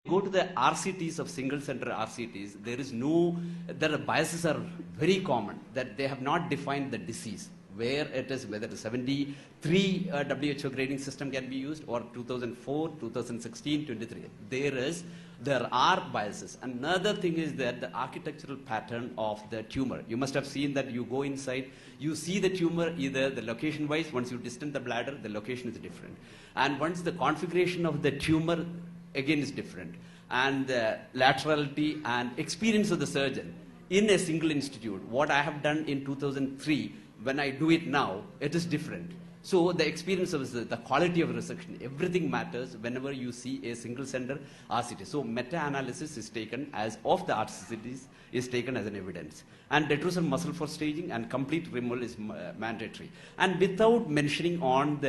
go to the RCTs of single center RCTs, the biases are very common, that they have not defined the disease, where it is, whether the 73 WHO grading system can be used or 2004, 2016, 23. There are biases. Another thing is that the architectural pattern of the tumor. You must have seen that you go inside, you see the tumor either the location wise, once you distance the bladder, the location is different. And once the configuration of the tumor again is different. And the laterality and experience of the surgeon in a single institute, what I have done in 2003, when I do it now, it is different. So the experience of the quality of resection, everything matters whenever you see a single center RCT. So meta-analysis is taken as of the RCTs is taken as an evidence. And detrusor muscle for staging and complete removal is mandatory. And without mentioning on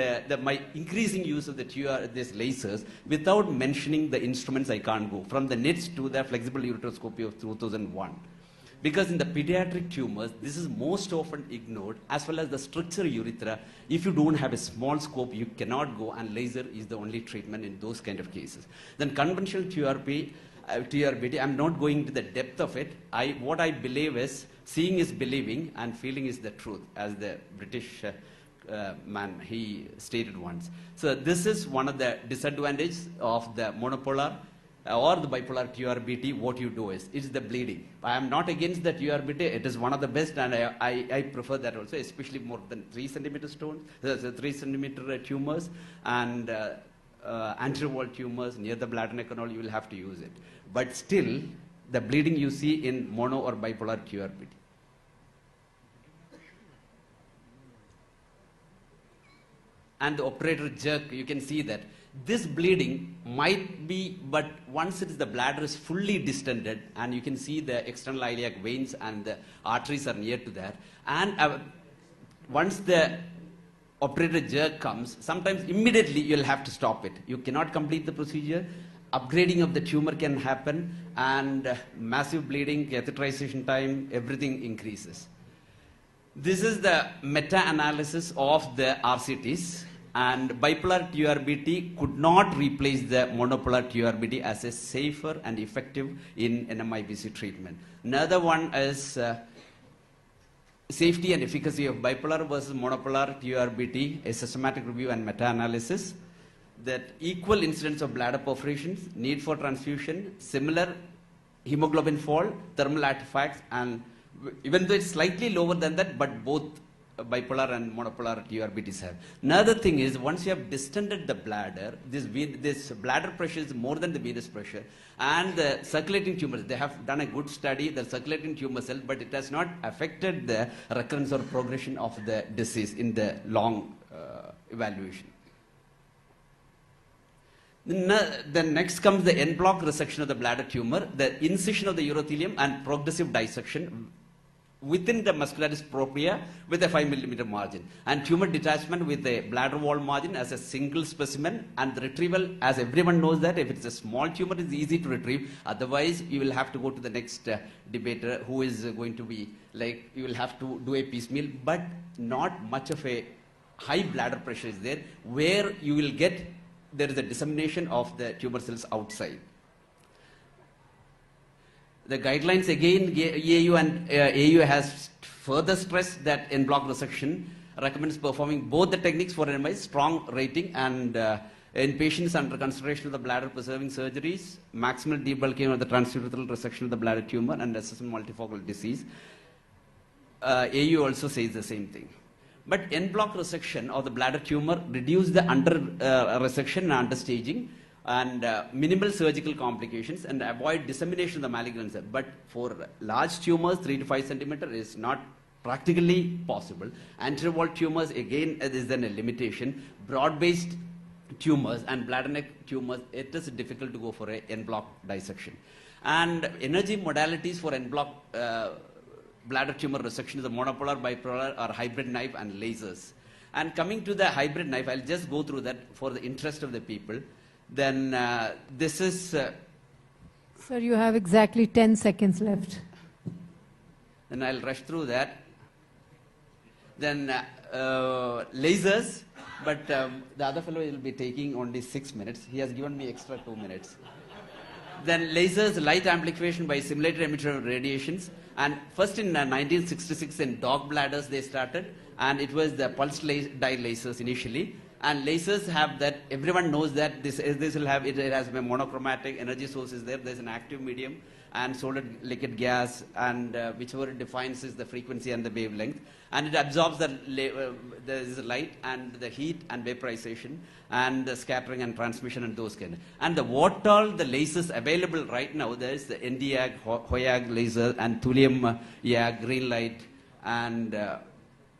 my increasing use of these lasers, without mentioning the instruments, I can't go. From the NITS to the flexible ureteroscopy of 2001. Because in the pediatric tumors, this is most often ignored, as well as the structural urethra. If you don't have a small scope, you cannot go, and laser is the only treatment in those kind of cases. Then conventional TURBT, I'm not going to the depth of it. What I believe is, seeing is believing, and feeling is the truth, as the British man, he stated once. So this is one of the disadvantages of the monopolar or the bipolar TURBT. What you do is, it's the bleeding. I am not against the TURBT, it is one of the best, and I prefer that also, especially more than 3 centimeter stones, 3 centimeter tumors, and anterior wall tumors near the bladder neck and all, you will have to use it. But still, the bleeding you see in mono or bipolar TURBT. And the operator jerk, you can see that this bleeding might be, but once the bladder is fully distended, and you can see the external iliac veins and the arteries are near to that, and once the operator jerk comes, sometimes immediately you'll have to stop it. You cannot complete the procedure. Upgrading of the tumor can happen, and massive bleeding, catheterization time, everything increases. This is the meta-analysis of the RCTs. And bipolar TURBT could not replace the monopolar TURBT as a safer and effective in NMIBC treatment. Another one is safety and efficacy of bipolar versus monopolar TURBT, a systematic review and meta-analysis. That equal incidence of bladder perforations, need for transfusion, similar hemoglobin fall, thermal artifacts, and even though it's slightly lower than that, but both bipolar and monopolar TURBTs have. Another thing is, once you have distended the bladder, this bladder pressure is more than the venous pressure, and the circulating tumors, they have done a good study, the circulating tumor cell, but it has not affected the recurrence or progression of the disease in the long evaluation. Then next comes the en bloc resection of the bladder tumor, the incision of the urothelium, and progressive dissection within the muscularis propria with a 5 millimeter margin, and tumor detachment with a bladder wall margin as a single specimen, and the retrieval, as everyone knows that if it's a small tumor, it's easy to retrieve. Otherwise, you will have to go to the next debater, who is going to be like, you will have to do a piecemeal, but not much of a high bladder pressure is there, where you will get, there is a dissemination of the tumor cells outside. The guidelines again, AU and AU has further stressed that en bloc resection recommends performing both the techniques for NMI, strong rating, and in patients under consideration of the bladder preserving surgeries, maximal debulking of the transurethral resection of the bladder tumor, and assessment multifocal disease. AU also says the same thing. But en bloc resection of the bladder tumor reduce the under resection and understaging, and minimal surgical complications, and avoid dissemination of the malignancy. But for large tumors, 3 to 5 centimeter is not practically possible. Anterior wall tumors, again, is then a limitation. Broad-based tumors and bladder neck tumors, it is difficult to go for a en bloc dissection. And energy modalities for en bloc bladder tumor resection is the monopolar, bipolar, or hybrid knife, and lasers. And coming to the hybrid knife, I'll just go through that for the interest of the people. Then this is... Sir, you have exactly 10 seconds left. Then I'll rush through that. Then lasers, but the other fellow will be taking only 6 minutes. He has given me extra 2 minutes. Then lasers, light amplification by simulated emission radiations. And first in 1966 in dog bladders they started, and it was the pulse dye lasers initially. And lasers have that, everyone knows that this will have, it has a monochromatic energy source is there, there's an active medium and solid liquid gas, and whichever it defines is the frequency and the wavelength. And it absorbs the there is light and the heat and vaporization and the scattering and transmission and those kind. And what all the lasers available right now, there is the Nd:YAG, HOYAG laser and thulium YAG, green light, and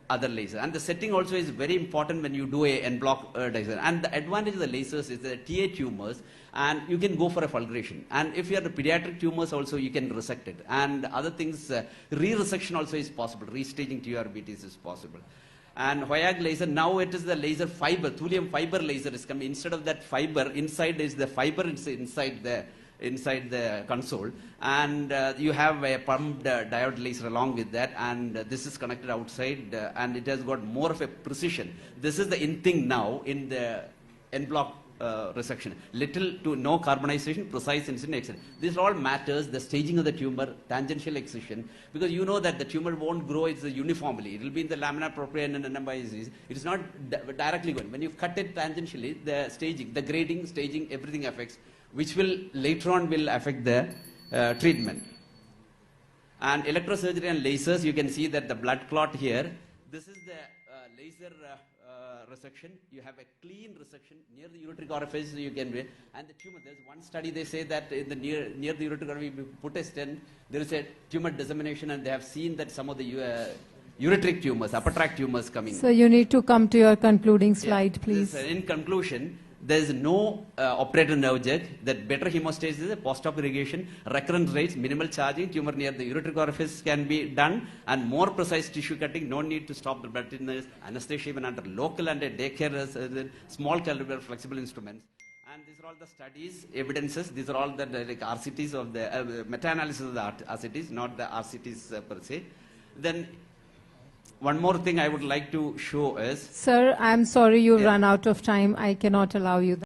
other lasers. And the setting also is very important when you do a en-bloc laser. And the advantage of the lasers is the TA tumors, and you can go for a fulguration. And if you have the pediatric tumors also, you can resect it. And other things, re-resection also is possible. Restaging TURBTs is possible. And HOYAG laser, now it is the laser fiber, thulium fiber laser is coming. Instead of that fiber, inside is the fiber inside the console, and you have a pumped diode laser along with that, and this is connected outside, and it has got more of a precision. This is the in thing now in the en-bloc resection. Little to no carbonization, precise incision, excision. This all matters, the staging of the tumor, tangential excision, because you know that the tumor won't grow uniformly. It will be in the lamina propria and anamysis. It is not directly going. When you cut it tangentially, the staging, the grading, staging, everything affects, which will later on will affect the treatment. And electrosurgery and lasers, you can see that the blood clot here, this is the laser resection. You have a clean resection near the ureteric orifice, you can, and the tumor, there's one study they say that in the near the ureteric orifice, we put a stent, there is a tumor dissemination, and they have seen that some of the ureteric tumors, upper tract tumors coming. So you need to come to your concluding slide, please. In conclusion, there is no operator nerve jet, that better hemostasis, post-op irrigation, recurrence rates, minimal charging, tumor near the ureteric orifice can be done, and more precise tissue cutting, no need to stop the blood thinners, anesthesia even under local and daycare, small caliber flexible instruments. And these are all the studies, evidences, these are all the like RCTs of the, meta-analysis of the RCTs, not the RCTs per se. Then one more thing I would like to show is... Sir, I'm sorry you've run out of time. I cannot allow you that.